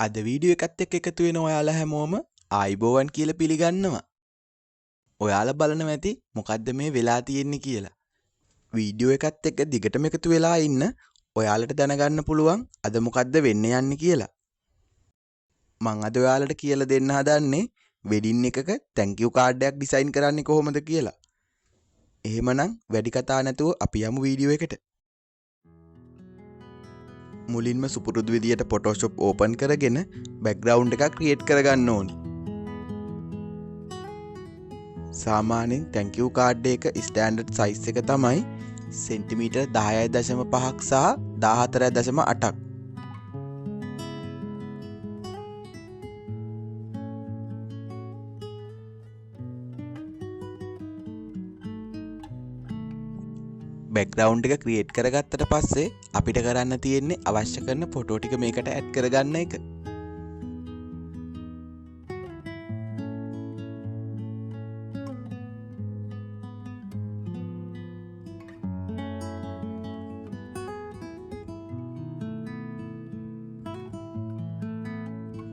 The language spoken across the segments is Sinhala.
අද වීඩියෝ එකත් එක්ක එකතු වෙන ඔයාලා හැමෝම ආයිබෝවන් කියලා පිළිගන්නවා. ඔයාලා බලනවා ඇති මොකද්ද මේ වෙලා තියෙන්නේ කියලා. වීඩියෝ එකත් එක්ක දිගටම එකතු වෙලා ඉන්න ඔයාලට දැනගන්න පුළුවන් අද මොකද්ද වෙන්න යන්නේ කියලා. මම අද ඔයාලට කියලා දෙන්න හදන්නේ වෙඩින් එකක thank you card එකක් ඩිසයින් කරන්නේ කොහොමද කියලා. එහෙමනම් වැඩි කතා නැතුව අපි යමු වීඩියෝ එකට. මුලින්ම සුපුරුදු විදියට Photoshop open කරගෙන background එකක් create කරගන්න ඕනි. සාමාන්‍යයෙන් thank you card එක standard size එක තමයි සෙන්ටිමීටර් 10.5ක් සහ 14.8ක්. background එක create කරගත්තට පස්සේ අපිට කරන්න තියෙන්නේ අවශ්‍ය කරන ෆොටෝ ටික මේකට add කරගන්න එක.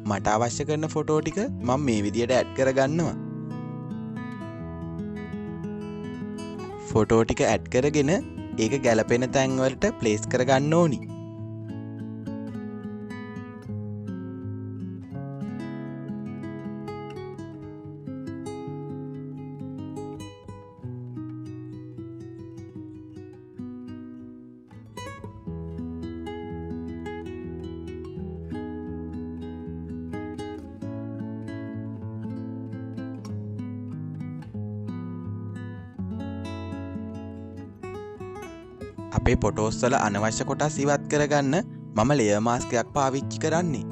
මට අවශ්‍ය කරන ෆොටෝ ටික මම මේ විදියට add කරගන්නවා. ෆොටෝ ටික ඇඩ් කරගෙන ඒක ගැලපෙන තැන් වලට ප්ලේස් කරගන්න ඕනි. අපේ ෆොටෝස් වල අනවශ්‍ය කොටස් ඉවත් කරගන්න මම ලේයර් මාස්ක් එකක් පාවිච්චි කරන්නේ.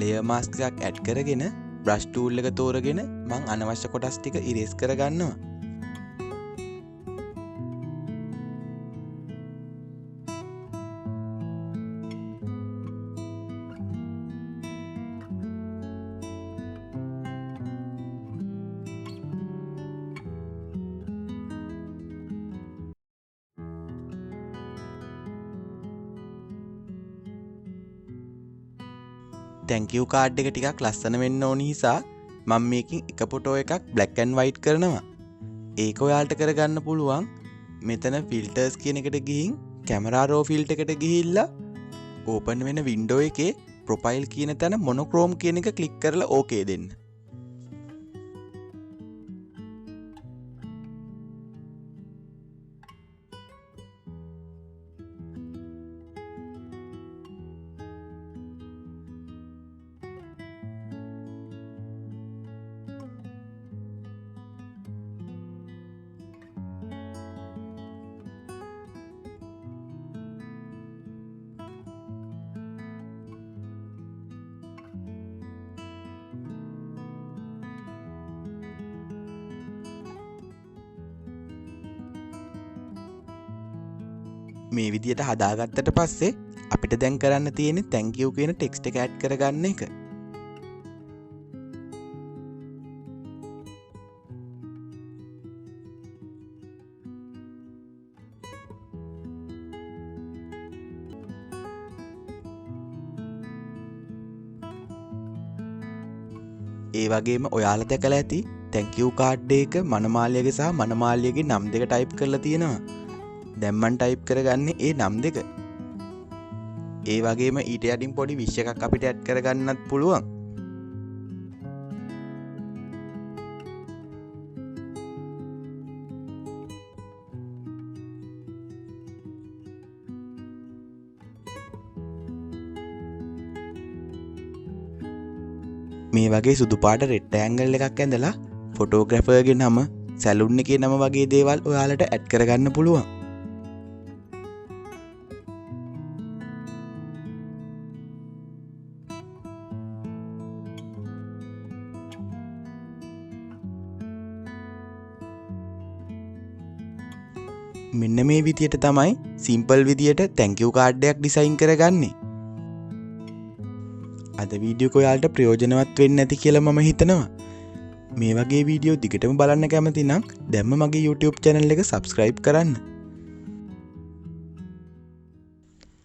ලේයර් මාස්ක් එකක් ඇඩ් කරගෙන බ්‍රෂ් ටූල් එක තෝරගෙන මම අනවශ්‍ය කොටස් ටික ඉරේස් කරගන්නවා. thank you card එක ටිකක් ලස්සන වෙන්න ඕන නිසා මම මේකෙන් එක ෆොටෝ එකක් black and white කරනවා. ඒක ඔයාලට කරගන්න පුළුවන් මෙතන filters කියන එකට ගිහින් camera raw filter එකට ගිහිල්ලා open වෙන window එකේ profile කියන තැන monochrome කියන එක click කරලා okay දෙන්න. මේ විදියට හදාගත්තට පස්සේ අපිට දැන් කරන්න තියෙන්නේ thank you කියන ටෙක්ස්ට් එක ඇඩ් කරගන්න එක. ඒ වගේම ඔයාලා දැකලා ඇති thank you card එක මනමාලියගේ සහ මනමාලියගේ නම් දෙක ටයිප් කරලා තියෙනවා. දැන් මම ටයිප් කරගන්නේ ඒ නම් දෙක. ඒ වගේම ඊට යටින් පොඩි විශ් එකක් අපිට ඇඩ් කරගන්නත් පුළුවන්. මේ වගේ සුදු පාට රෙක්ටැන්ගල් එකක් ඇඳලා ෆොටෝග්‍රැෆර්ගේ නම, සැලුන් එකේ නම වගේ දේවල් ඔයාලට ඇඩ් කරගන්න පුළුවන්. මෙන්න මේ විදියට තමයි සිම්පල් විදියට thank you card එකක් ඩිසයින් කරගන්නේ. අද වීඩියෝ එක ඔයාලට ප්‍රයෝජනවත් වෙන්න ඇති කියලා මම හිතනවා. මේ වගේ වීඩියෝ දිගටම බලන්න කැමති නම් දැන්ම මගේ YouTube channel එක subscribe කරන්න.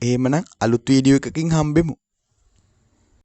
එහෙමනම් අලුත් වීඩියෝ එකකින් හම්බෙමු.